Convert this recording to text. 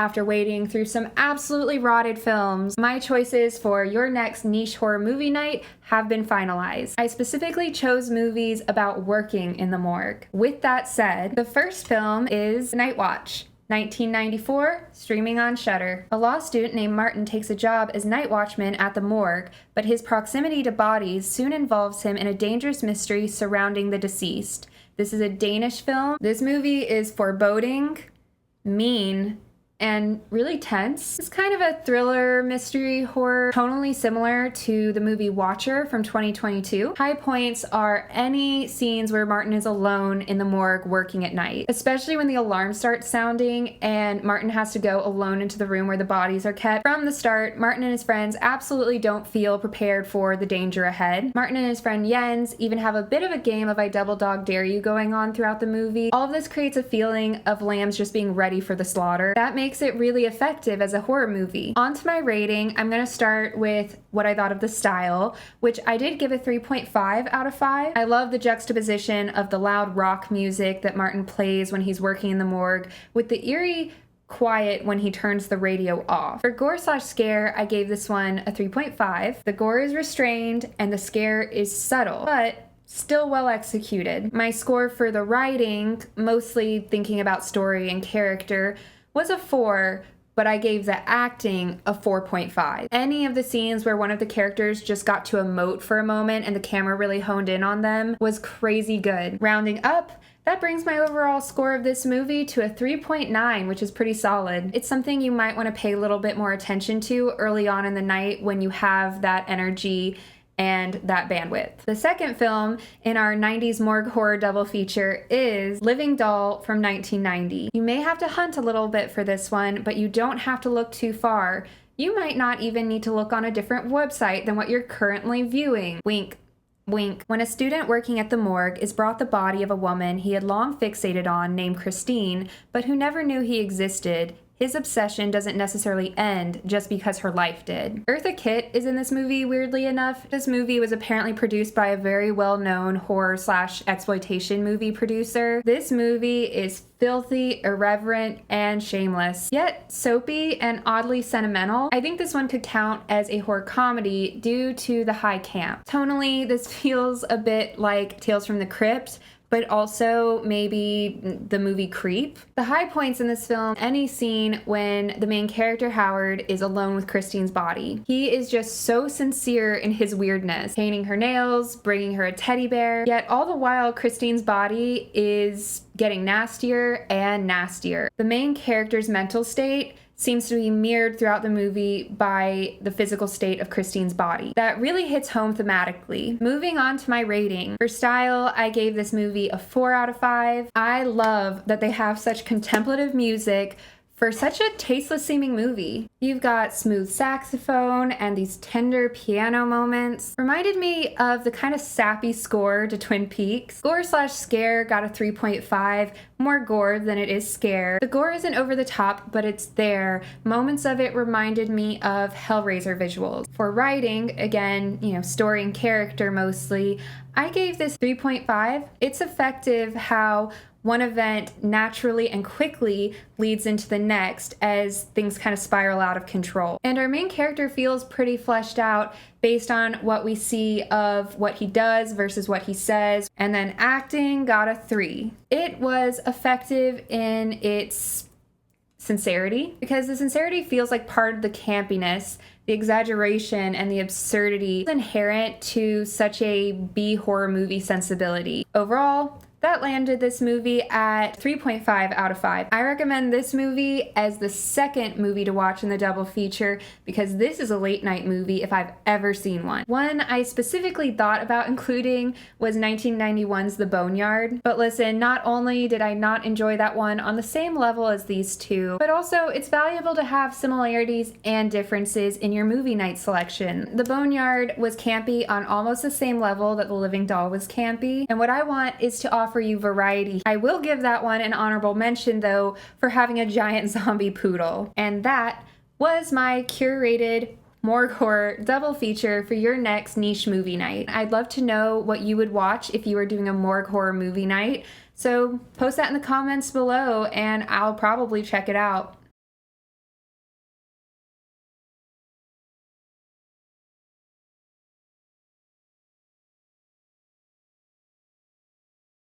After wading through some absolutely rotted films, my choices for your next niche horror movie night have been finalized. I specifically chose movies about working in the morgue. With that said, the first film is Nightwatch. 1994, streaming on Shudder. A law student named Martin takes a job as night watchman at the morgue, but his proximity to bodies soon involves him in a dangerous mystery surrounding the deceased. This is a Danish film. This movie is foreboding, mean, and really tense. It's kind of a thriller, mystery, horror, tonally similar to the movie Watcher from 2022. High points are any scenes where Martin is alone in the morgue working at night, especially when the alarm starts sounding and Martin has to go alone into the room where the bodies are kept. From the start, Martin and his friends absolutely don't feel prepared for the danger ahead. Martin and his friend Jens even have a bit of a game of I double dog dare you going on throughout the movie. All of this creates a feeling of lambs just being ready for the slaughter. That makes it really effective as a horror movie. On to my rating, I'm going to start with what I thought of the style, which I did give a 3.5 out of 5. I love the juxtaposition of the loud rock music that Martin plays when he's working in the morgue with the eerie quiet when he turns the radio off. For gore/scare, I gave this one a 3.5. The gore is restrained and the scare is subtle, but still well executed. My score for the writing, mostly thinking about story and character, was a 4, but I gave the acting a 4.5. Any of the scenes where one of the characters just got to emote for a moment and the camera really honed in on them was crazy good. Rounding up, that brings my overall score of this movie to a 3.9, which is pretty solid. It's something you might want to pay a little bit more attention to early on in the night when you have that energy and that bandwidth. The second film in our 90s morgue horror double feature is Living Doll from 1990. You may have to hunt a little bit for this one, but you don't have to look too far. You might not even need to look on a different website than what you're currently viewing. Wink. Wink. When a student working at the morgue is brought the body of a woman he had long fixated on named Christine, but who never knew he existed, his obsession doesn't necessarily end just because her life did. Eartha Kitt is in this movie, weirdly enough. This movie was apparently produced by a very well-known horror/exploitation movie producer. This movie is filthy, irreverent, and shameless, yet soapy and oddly sentimental. I think this one could count as a horror comedy due to the high camp. Tonally, this feels a bit like Tales from the Crypt, but also maybe the movie Creep. The high points in this film, any scene when the main character Howard is alone with Christine's body. He is just so sincere in his weirdness, painting her nails, bringing her a teddy bear, yet all the while Christine's body is getting nastier and nastier. The main character's mental state seems to be mirrored throughout the movie by the physical state of Christine's body. That really hits home thematically. Moving on to my rating. For style, I gave this movie a 4 out of 5. I love that they have such contemplative music for such a tasteless seeming movie. You've got smooth saxophone and these tender piano moments. Reminded me of the kind of sappy score to Twin Peaks. Gore/scare got a 3.5, more gore than it is scare. The gore isn't over the top, but it's there. Moments of it reminded me of Hellraiser visuals. For writing, again, story and character mostly, I gave this 3.5. It's effective how one event naturally and quickly leads into the next as things kind of spiral out of control. And our main character feels pretty fleshed out based on what we see of what he does versus what he says. And then acting got a 3. It was effective in its sincerity, because the sincerity feels like part of the campiness, the exaggeration, and the absurdity inherent to such a B horror movie sensibility. Overall, that landed this movie at 3.5 out of 5. I recommend this movie as the second movie to watch in the double feature because this is a late night movie if I've ever seen one. One I specifically thought about including was 1991's The Boneyard. But listen, not only did I not enjoy that one on the same level as these two, but also it's valuable to have similarities and differences in your movie night selection. The Boneyard was campy on almost the same level that The Living Doll was campy, and what I want is to offer you variety. I will give that one an honorable mention though for having a giant zombie poodle. And that was my curated morgue horror double feature for your next niche movie night. I'd love to know what you would watch if you were doing a morgue horror movie night. So post that in the comments below and I'll probably check it out.